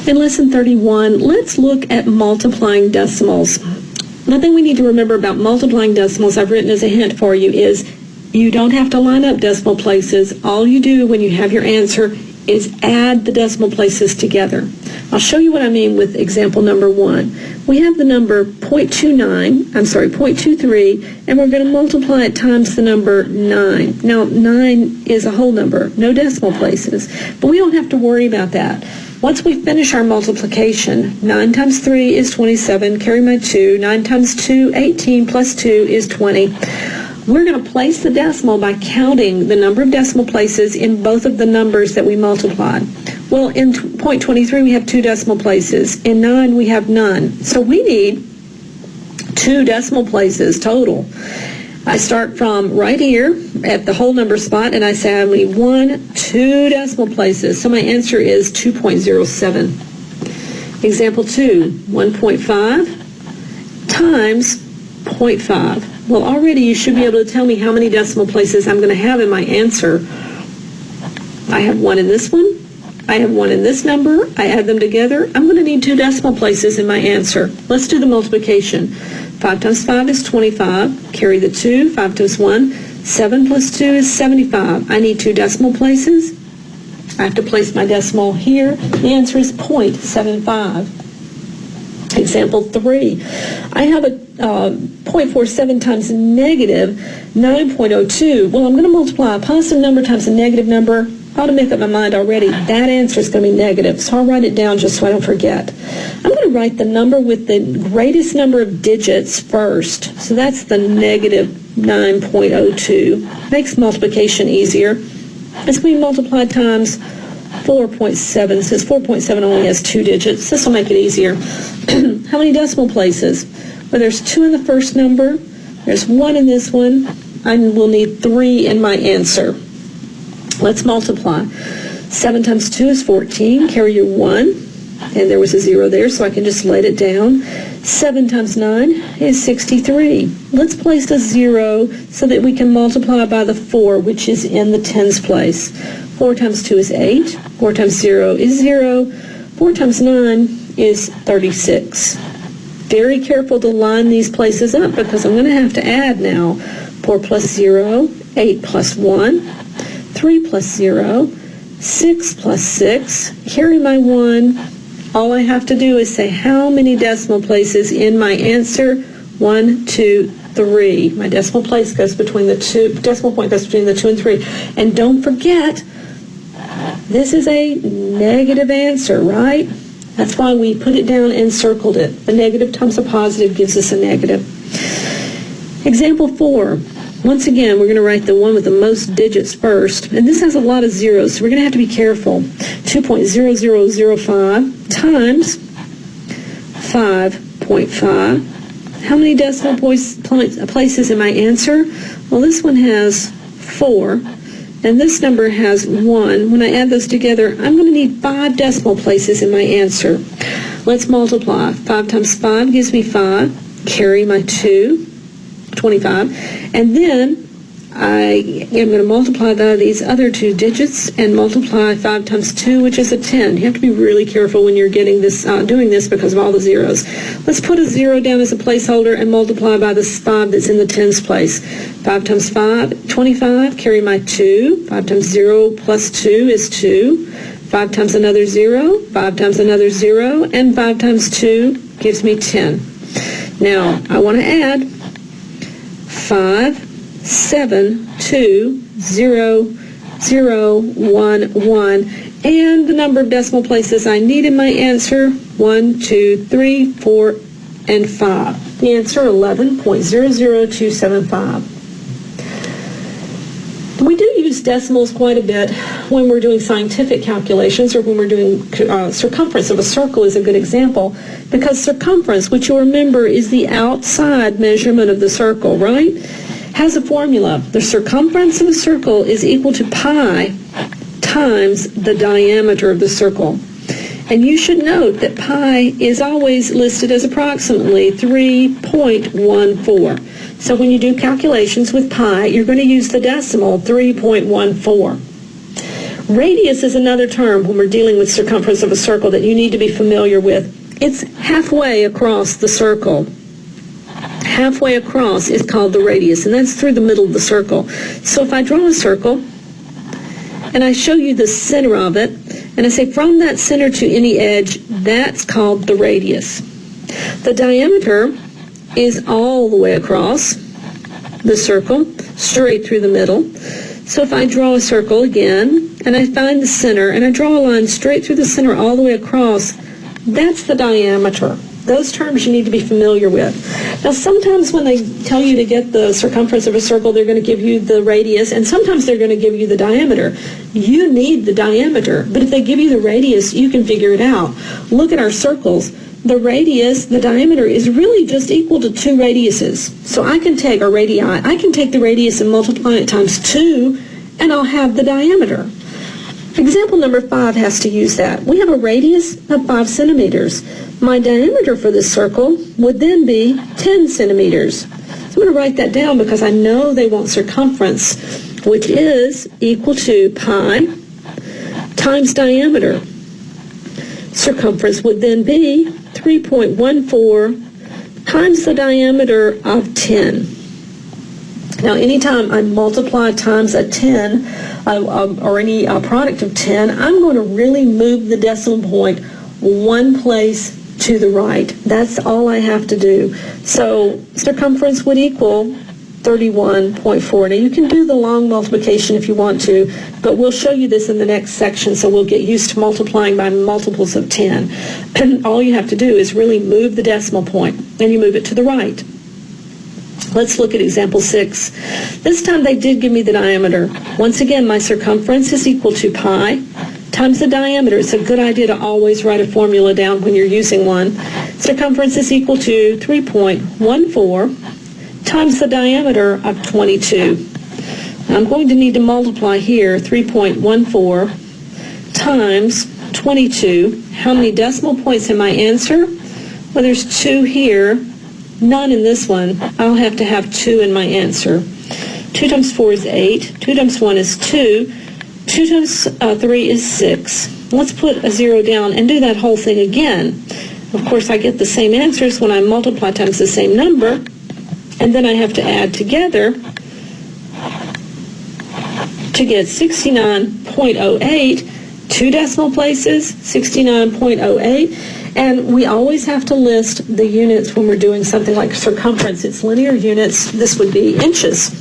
In lesson 31, let's look at multiplying decimals. One thing we need to remember about multiplying decimals, I've written as a hint for you, is you don't have to line up decimal places. All you do when you have your answer is add the decimal places together. I'll show you what I mean with example number 1. We have the number 0.23, and we're going to multiply it times the number 9. Now, 9 is a whole number, no decimal places, but we don't have to worry about that. Once we finish our multiplication, 9 times 3 is 27, carry my 2. 9 times 2, 18, plus 2 is 20. We're going to place the decimal by counting the number of decimal places in both of the numbers that we multiplied. Well, in 0.23 we have 2 decimal places. In 9 we have none. So we need 2 decimal places total. I start from right here at the whole number spot, and I say I need 2 decimal places. So my answer is 2.07. Example 2, 1.5 times 0.5. Well, already you should be able to tell me how many decimal places I'm going to have in my answer. I have 1 in this one. I have 1 in this number. I add them together. I'm going to need 2 decimal places in my answer. Let's do the multiplication. 5 times 5 is 25. Carry the 2. 5 times 1. 7 plus 2 is 75. I need 2 decimal places. I have to place my decimal here. The answer is 0.75. Example 3. I have a 0.47 times negative 9.02. Well, I'm going to multiply a positive number times a negative number. I ought to make up my mind already. That answer is going to be negative, so I'll write it down just so I don't forget. I'm going to write the number with the greatest number of digits first. So that's the negative 9.02. Makes multiplication easier. It's going to be multiplied times 4.7. It says 4.7 only has 2 digits. This will make it easier. How many decimal places? Well, there's 2 in the first number. There's 1 in this one. I will need 3 in my answer. Let's multiply. 7 times 2 is 14. Carry your 1. And there was a 0 there, so I can just write it down. 7 times 9 is 63. Let's place a 0 so that we can multiply by the 4, which is in the tens place. 4 times 2 is 8. 4 times 0 is 0. 4 times 9 is 36. Very careful to line these places up because I'm going to have to add now. 4 plus 0, 8 plus 1, 3 plus 0, 6 plus 6. Carry my 1. All I have to do is say how many decimal places in my answer. 1, 2, 3. My decimal place goes between the 2. Decimal point goes between the 2 and 3. And don't forget, this is a negative answer, right? That's why we put it down and circled it. The negative times a positive gives us a negative. Example 4. Once again, we're going to write the one with the most digits first. And this has a lot of zeros, so we're going to have to be careful. 2.0005 times 5.5. How many decimal places in my answer? Well, this one has 4. And this number has 1. When I add those together, I'm going to need 5 decimal places in my answer. Let's multiply. 5 times 5 gives me 5. Carry my 2, 25. And then I am going to multiply by these other 2 digits and multiply 5 times 2, which is a 10. You have to be really careful when you're getting this, doing this because of all the zeros. Let's put a 0 down as a placeholder and multiply by this 5 that's in the tens place. 5 times 5, 25. Carry my 2. 5 times 0 plus 2 is 2. 5 times another 0. 5 times another 0. And 5 times 2 gives me 10. Now, I want to add 5, 7, 2, 0, 0, 1, 1, and the number of decimal places I need in my answer, 1, 2, 3, 4, and 5. The answer, 11.00275. We do use decimals quite a bit when we're doing scientific calculations or when we're doing circumference of a circle is a good example because circumference, which you'll remember, is the outside measurement of the circle, right? Has a formula. The circumference of a circle is equal to pi times the diameter of the circle. And you should note that pi is always listed as approximately 3.14. So when you do calculations with pi, you're going to use the decimal 3.14. Radius is another term when we're dealing with circumference of a circle that you need to be familiar with. It's halfway across the circle. Halfway across is called the radius, and that's through the middle of the circle. So if I draw a circle, and I show you the center of it, and I say from that center to any edge, that's called the radius. The diameter is all the way across the circle, straight through the middle. So if I draw a circle again, and I find the center, and I draw a line straight through the center all the way across, that's the diameter. Those terms you need to be familiar with. Now, sometimes when they tell you to get the circumference of a circle, they're going to give you the radius, and sometimes they're going to give you the diameter. You need the diameter, but if they give you the radius, you can figure it out. Look at our circles. The radius, the diameter, is really just equal to 2 radiuses. So I can take, or radii, I can take the radius and multiply it times 2, and I'll have the diameter. Example number 5 has to use that. We have a radius of 5 centimeters. My diameter for this circle would then be 10 centimeters. So I'm going to write that down because I know they want circumference, which is equal to pi times diameter. Circumference would then be 3.14 times the diameter of 10. Now, anytime I multiply times a 10, or any product of 10, I'm going to really move the decimal point one place to the right. That's all I have to do. So circumference would equal 31.4. Now, you can do the long multiplication if you want to, but we'll show you this in the next section, so we'll get used to multiplying by multiples of 10. And all you have to do is really move the decimal point, and you move it to the right. Let's look at example 6. This time they did give me the diameter. Once again, my circumference is equal to pi times the diameter. It's a good idea to always write a formula down when you're using one. Circumference is equal to 3.14 times the diameter of 22. I'm going to need to multiply here 3.14 times 22. How many decimal points in my answer? Well, there's 2 here. None in this one. I'll have to have 2 in my answer. 2 times 4 is 8. 2 times 1 is 2. 2 times 3 is 6. Let's put a 0 down and do that whole thing again. Of course, I get the same answers when I multiply times the same number, and then I have to add together to get 69.08. 2 decimal places, 69.08. And we always have to list the units when we're doing something like circumference. It's linear units. This would be inches.